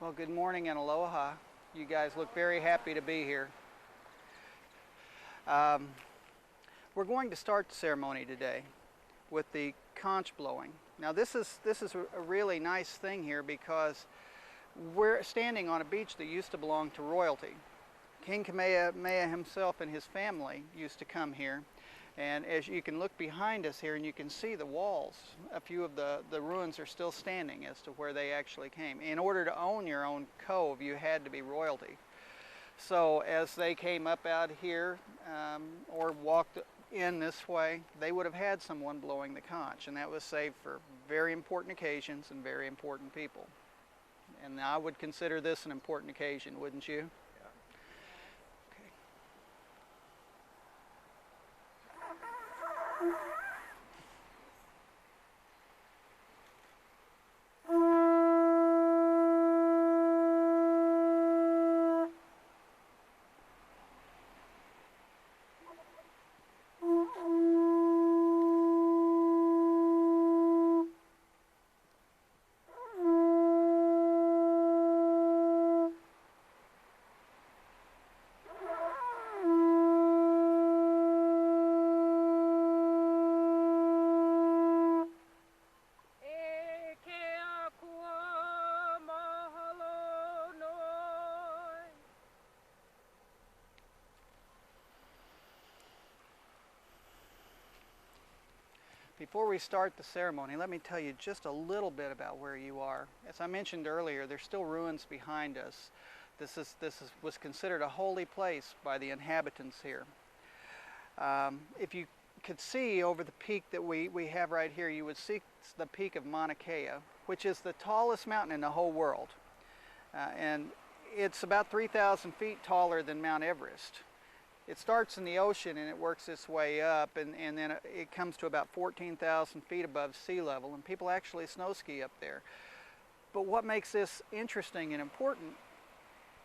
Well, good morning and aloha. You guys look very happy to be here. We're going to start the ceremony today with the conch blowing. Now this is a really nice thing here because we're standing on a beach that used to belong to royalty. King Kamehameha himself and his family used to come here. And as you can look behind us here and you can see the walls, a few of the ruins are still standing as to where they actually came. In order to own your own cove, you had to be royalty. So as they came up out here or walked in this way, they would have had someone blowing the conch, and that was saved for very important occasions and very important people. And I would consider this an important occasion, wouldn't you? Before we start the ceremony, let me tell you just a little bit about where you are. As I mentioned earlier, there's still ruins behind us. This was considered a holy place by the inhabitants here. If you could see over the peak that we have right here, you would see the peak of Mauna Kea, which is the tallest mountain in the whole world. And it's about 3,000 feet taller than Mount Everest. It starts in the ocean and it works its way up, and then it comes to about 14,000 feet above sea level, and people actually snow ski up there. But what makes this interesting and important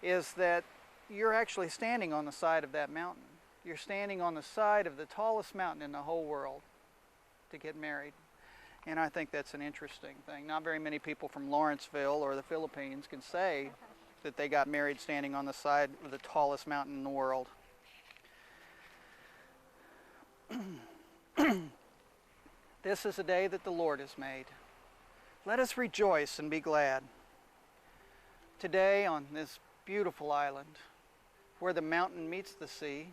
is that you're actually standing on the side of that mountain. You're standing on the side of the tallest mountain in the whole world to get married. And I think that's an interesting thing. Not very many people from Lawrenceville or the Philippines can say that they got married standing on the side of the tallest mountain in the world. This is a day that the Lord has made. Let us rejoice and be glad. Today on this beautiful island, where the mountain meets the sea,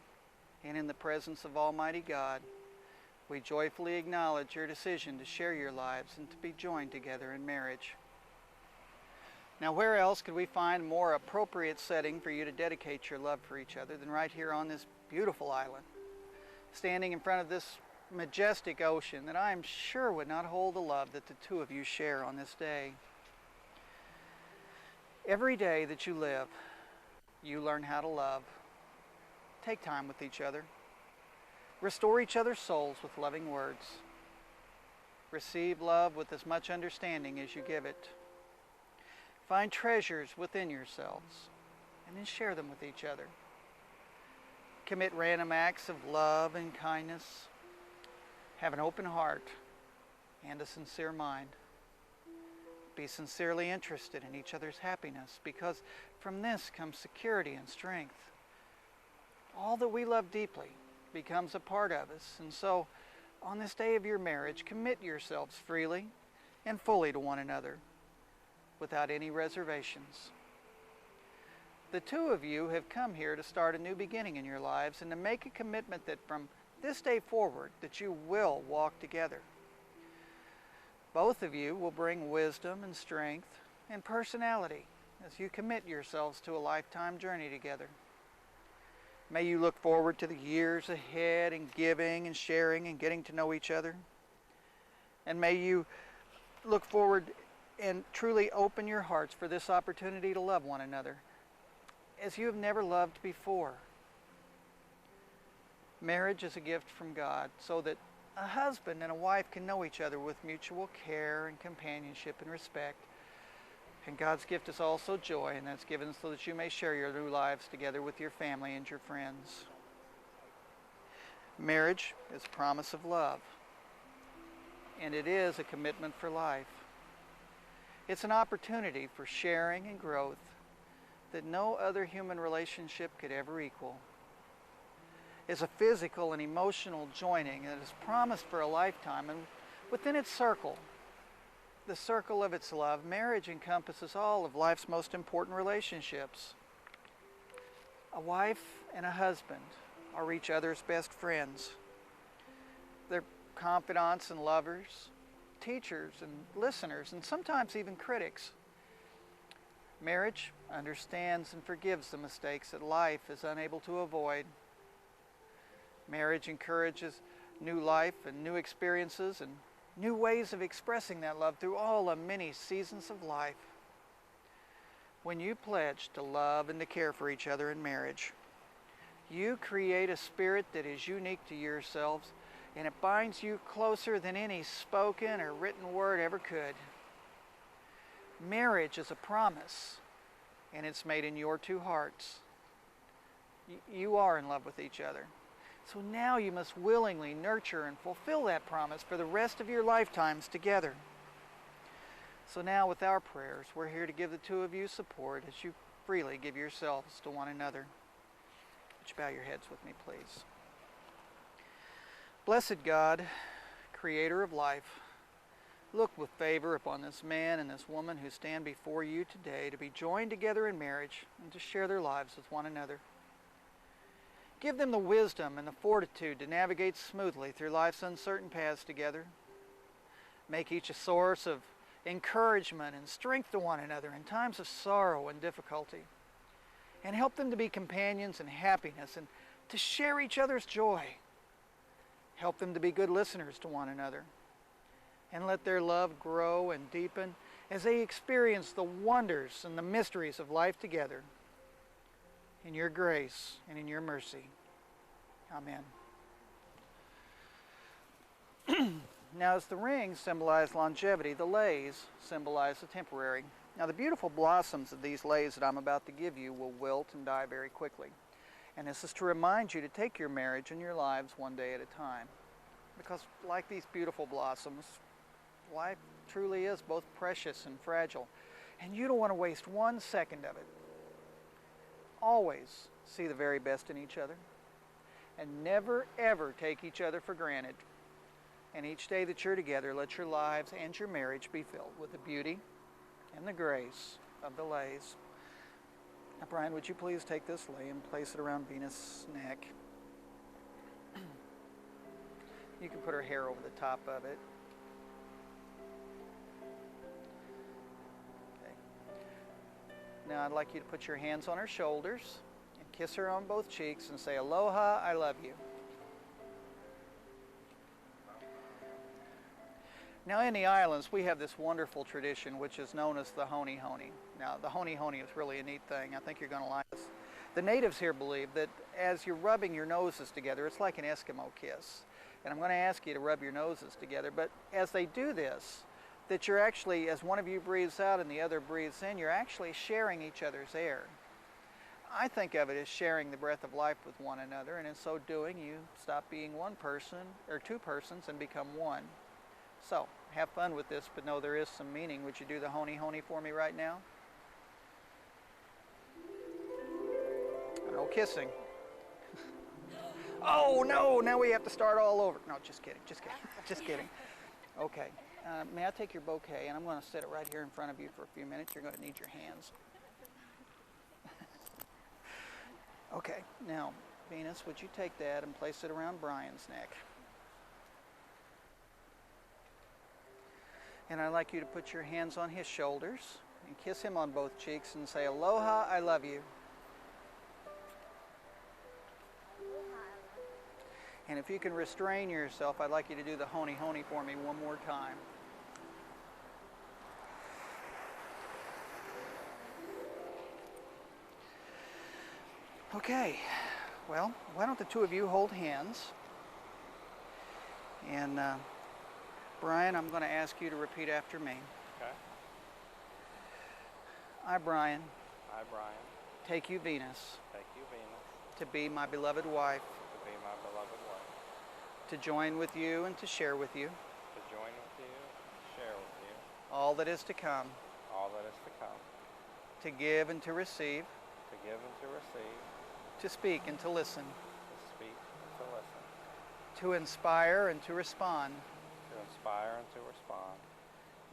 and in the presence of Almighty God, we joyfully acknowledge your decision to share your lives and to be joined together in marriage. Now, where else could we find a more appropriate setting for you to dedicate your love for each other than right here on this beautiful island, standing in front of this majestic ocean that I am sure would not hold the love that the two of you share on this day. Every day that you live, you learn how to love. Take time with each other. Restore each other's souls with loving words. Receive love with as much understanding as you give it. Find treasures within yourselves and then share them with each other. Commit random acts of love and kindness. Have an open heart and a sincere mind. Be sincerely interested in each other's happiness, because from this comes security and strength. All that we love deeply becomes a part of us, and so on this day of your marriage, commit yourselves freely and fully to one another without any reservations. The two of you have come here to start a new beginning in your lives and to make a commitment that from this day forward that you will walk together. Both of you will bring wisdom and strength and personality as you commit yourselves to a lifetime journey together. May you look forward to the years ahead in giving and sharing and getting to know each other. And may you look forward and truly open your hearts for this opportunity to love one another as you have never loved before. Marriage is a gift from God so that a husband and a wife can know each other with mutual care and companionship and respect. And God's gift is also joy, and that's given so that you may share your new lives together with your family and your friends. Marriage is a promise of love, and it is a commitment for life. It's an opportunity for sharing and growth that no other human relationship could ever equal. It's a physical and emotional joining that is promised for a lifetime, and within its circle, the circle of its love, marriage encompasses all of life's most important relationships. A wife and a husband are each other's best friends. They're confidants and lovers, teachers and listeners, and sometimes even critics. Marriage understands and forgives the mistakes that life is unable to avoid. Marriage encourages new life and new experiences and new ways of expressing that love through all the many seasons of life. When you pledge to love and to care for each other in marriage, you create a spirit that is unique to yourselves, and it binds you closer than any spoken or written word ever could. Marriage is a promise, and it's made in your two hearts. You are in love with each other. So now you must willingly nurture and fulfill that promise for the rest of your lifetimes together. So now with our prayers, we're here to give the two of you support as you freely give yourselves to one another. Would you bow your heads with me, please? Blessed God, creator of life, look with favor upon this man and this woman who stand before you today to be joined together in marriage and to share their lives with one another. Give them the wisdom and the fortitude to navigate smoothly through life's uncertain paths together. Make each a source of encouragement and strength to one another in times of sorrow and difficulty. And help them to be companions in happiness and to share each other's joy. Help them to be good listeners to one another. And let their love grow and deepen as they experience the wonders and the mysteries of life together. In your grace and in your mercy. Amen. Now, as the rings symbolize longevity, the leis symbolize the temporary. Now, the beautiful blossoms of these leis that I'm about to give you will wilt and die very quickly. And this is to remind you to take your marriage and your lives one day at a time. Because like these beautiful blossoms, life truly is both precious and fragile. And you don't want to waste 1 second of it. Always see the very best in each other, and never ever take each other for granted. And each day that you're together, let your lives and your marriage be filled with the beauty and the grace of the leis. Now, Brian, would you please take this lei and place it around Venus' neck? You can put her hair over the top of it. Now I'd like you to put your hands on her shoulders and kiss her on both cheeks and say, "Aloha, I love you." Now in the islands, we have this wonderful tradition which is known as the honi honi. Now the honi honi is really a neat thing. I think you're going to like this. The natives here believe that as you're rubbing your noses together, it's like an Eskimo kiss. And I'm going to ask you to rub your noses together, but as they do this, that you're actually, as one of you breathes out and the other breathes in, you're actually sharing each other's air. I think of it as sharing the breath of life with one another, and in so doing, you stop being one person or two persons and become one. So, have fun with this, but know there is some meaning. Would you do the honi honi for me right now? No kissing. Oh no, now we have to start all over. No, just kidding, just kidding, just kidding. Okay. May I take your bouquet, and I'm going to set it right here in front of you for a few minutes. You're going to need your hands. Okay, now, Venus, would you take that and place it around Brian's neck? And I'd like you to put your hands on his shoulders and kiss him on both cheeks and say, "Aloha, I love you." And if you can restrain yourself, I'd like you to do the honi honi for me one more time. Okay, well, why don't the two of you hold hands? And Brian, I'm going to ask you to repeat after me. Okay. I, Brian, Take you, Venus, to be my beloved wife, to be my beloved wife, to join with you and to share with you to join with you, share with you, all that is to come, that is to come, to give and to receive, to give and to receive, to speak and to listen, to speak and to listen, to inspire and to respond, to inspire and to respond,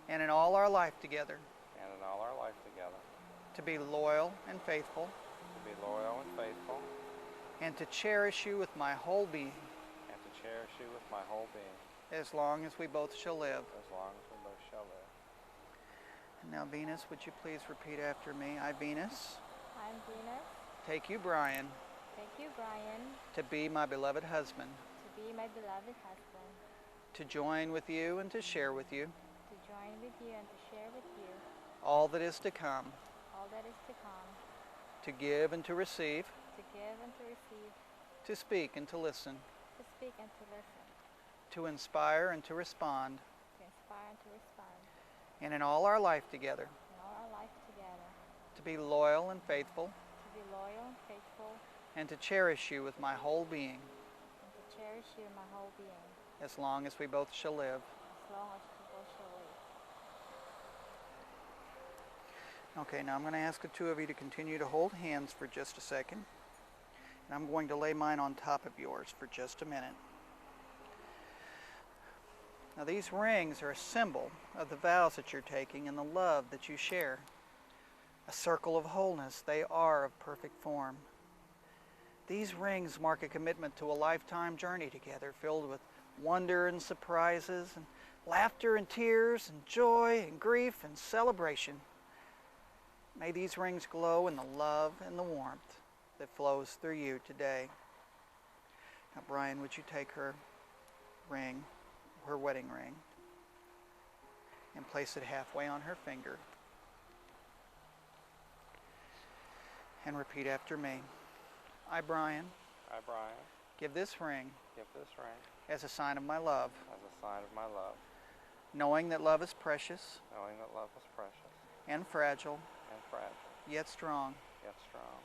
and in all our life together, and in all our life together, to be loyal and faithful, to be loyal and faithful, and to cherish you with my whole being, and to cherish you with my whole being, as long as we both shall live. as long as we both shall live. And now, Venus, would you please repeat after me? I, Venus, I'm Venus. take you, Brian, Thank you, Brian, to be my beloved husband, to be my beloved husband, to join with you and to share with you to join with you and to share with you all that is to come, all that is to come, to give and to receive, to give and to receive, to speak and to listen, to speak and to listen, to inspire and to respond, to inspire and to respond, and in all our life together, in all our life together, to be loyal and faithful, to be loyal and faithful, and to cherish you with my whole being, and to cherish you in my whole being, as long as we both shall live. as long as we both shall live. Okay, now I'm going to ask the two of you to continue to hold hands for just a second. And I'm going to lay mine on top of yours for just a minute. Now these rings are a symbol of the vows that you're taking and the love that you share. A circle of wholeness, they are of perfect form. These rings mark a commitment to a lifetime journey together filled with wonder and surprises and laughter and tears and joy and grief and celebration. May these rings glow in the love and the warmth that flows through you today. Now, Brian, would you take her ring, her wedding ring, and place it halfway on her finger? And repeat after me. I, Brian, I, Brian, give this ring give this ring as a sign of my love, as a sign of my love, knowing that love is precious knowing that love is precious and fragile, and fragile, yet strong. yet strong.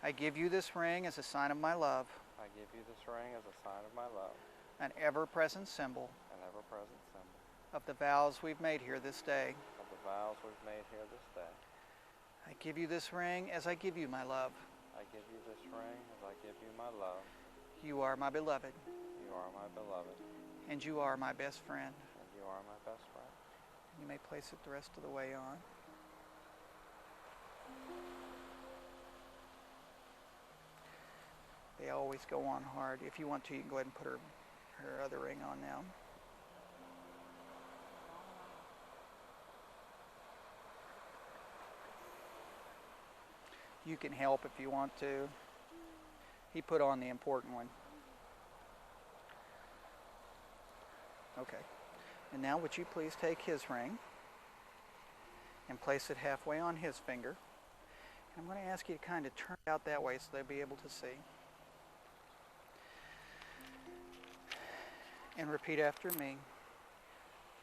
I give you this ring as a sign of my love, I give you this ring as a sign of my love, an ever-present symbol an ever-present symbol of the vows we've made here this day. of the vows we've made here this day. I give you this ring as I give you my love. I give you this ring as I give you my love. You are my beloved, You are my beloved, and you are my best friend. and you are my best friend. You may place it the rest of the way on. They always go on hard. If you want to, you can go ahead and put her other ring on now. You can help if you want to. He put on the important one. Okay. And now would you please take his ring and place it halfway on his finger. And I'm going to ask you to kind of turn it out that way so they'll be able to see. And repeat after me.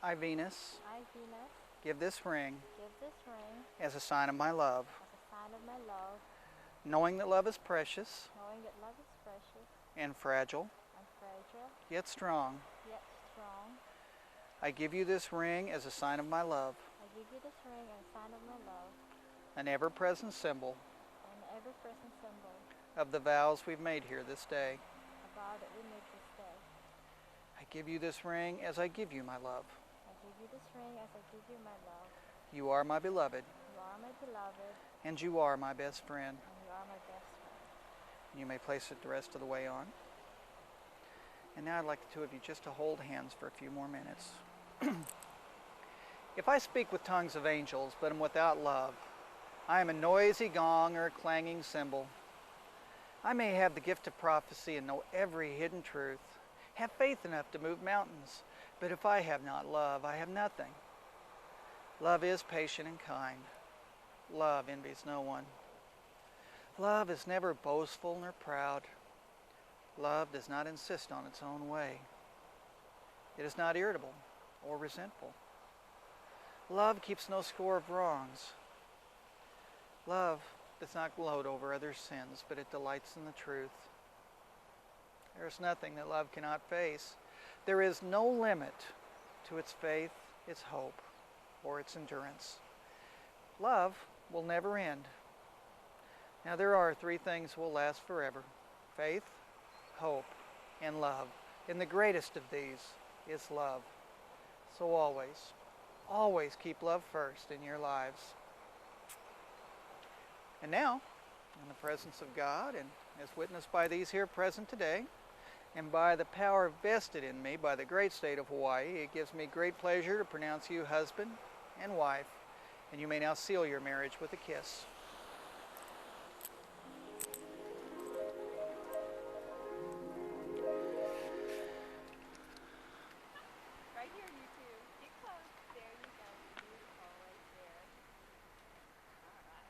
I, Venus, I, Venus, give this ring give this ring as a sign of my love, as a sign of my love, knowing that love is precious knowing that love is precious and fragile, and fragile, yet strong. yet strong. I give you this ring as a sign of my love, I give you this ring as a sign of my love, an ever-present symbol an ever-present symbol, of the vows we've made here this day. a vow that we made this day. I give you this ring as I give you my love. I give you this ring as I give you my love. You are my beloved, You are my beloved, and you are my best friend. and you are my best friend. You may place it the rest of the way on. And now I'd like the two of you just to hold hands for a few more minutes. If I speak with tongues of angels, but am without love, I am a noisy gong or a clanging cymbal. I may have the gift of prophecy and know every hidden truth, have faith enough to move mountains, but if I have not love, I have nothing. Love is patient and kind. Love envies no one. Love is never boastful nor proud. Love does not insist on its own way. It is not irritable or resentful. Love keeps no score of wrongs. Love does not gloat over others' sins, but it delights in the truth. There is nothing that love cannot face. There is no limit to its faith, its hope, or its endurance. love will never end. Now there are three things will last forever: faith, hope, and love. And the greatest of these is love. So always keep love first in your lives. And now, in the presence of God, and as witnessed by these here present today, and by the power vested in me by the great state of Hawaii, it gives me great pleasure to pronounce you husband and wife, and you may now seal your marriage with a kiss. Right here, you two. Get close. There you go. Beautiful, right there. All right.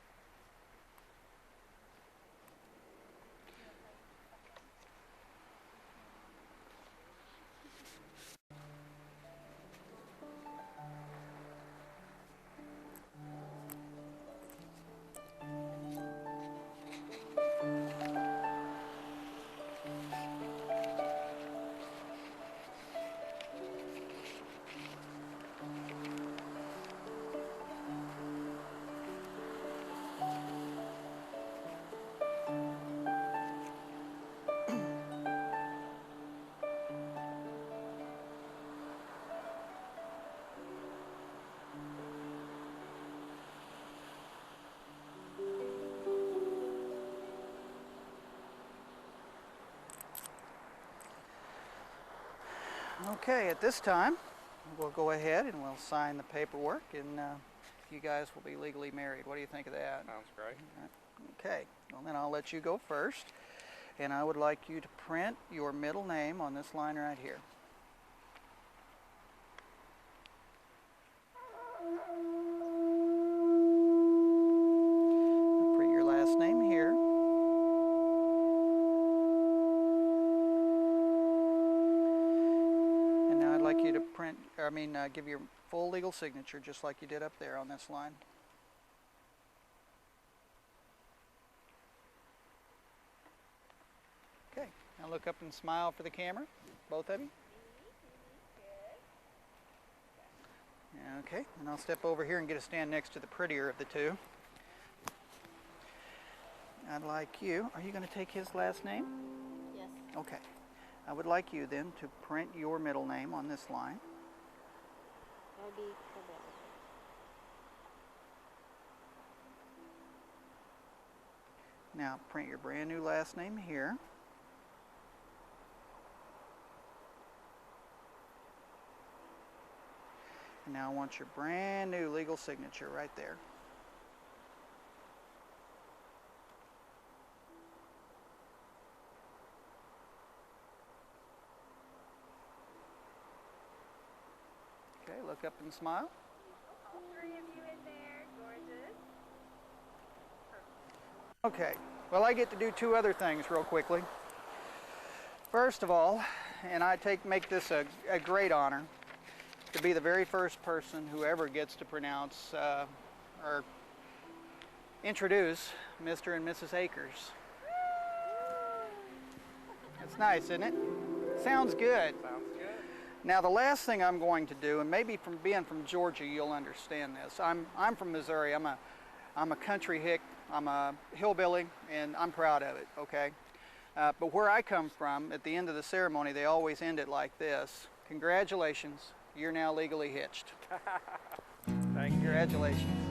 Okay, at this time, we'll go ahead and we'll sign the paperwork, and you guys will be legally married. What do you think of that? Sounds great. Okay, well then I'll let you go first, and I would like you to print your middle name on this line right here. Print your last name here. And now I'd like you to give your full legal signature just like you did up there on this line. Okay, now look up and smile for the camera, both of you. Okay, and I'll step over here and get a stand next to the prettier of the two. I'd like you, are you going to take his last name? Yes. Okay. I would like you then to print your middle name on this line. That'll be Cabela. Now print your brand new last name here. And now I want your brand new legal signature right there. Okay, look up and smile. All three of you in there. Gorgeous. Okay, well I get to do two other things real quickly. First of all, and I make this a great honor, to be the very first person who ever gets to pronounce or introduce Mr. and Mrs. Akers. That's nice, isn't it? Sounds good. Sounds good. Now the last thing I'm going to do, and maybe from being from Georgia you'll understand this. I'm from Missouri. I'm a country hick. I'm a hillbilly, and I'm proud of it. Okay, but where I come from, at the end of the ceremony, they always end it like this: "Congratulations, you're now legally hitched." Thank you. Congratulations.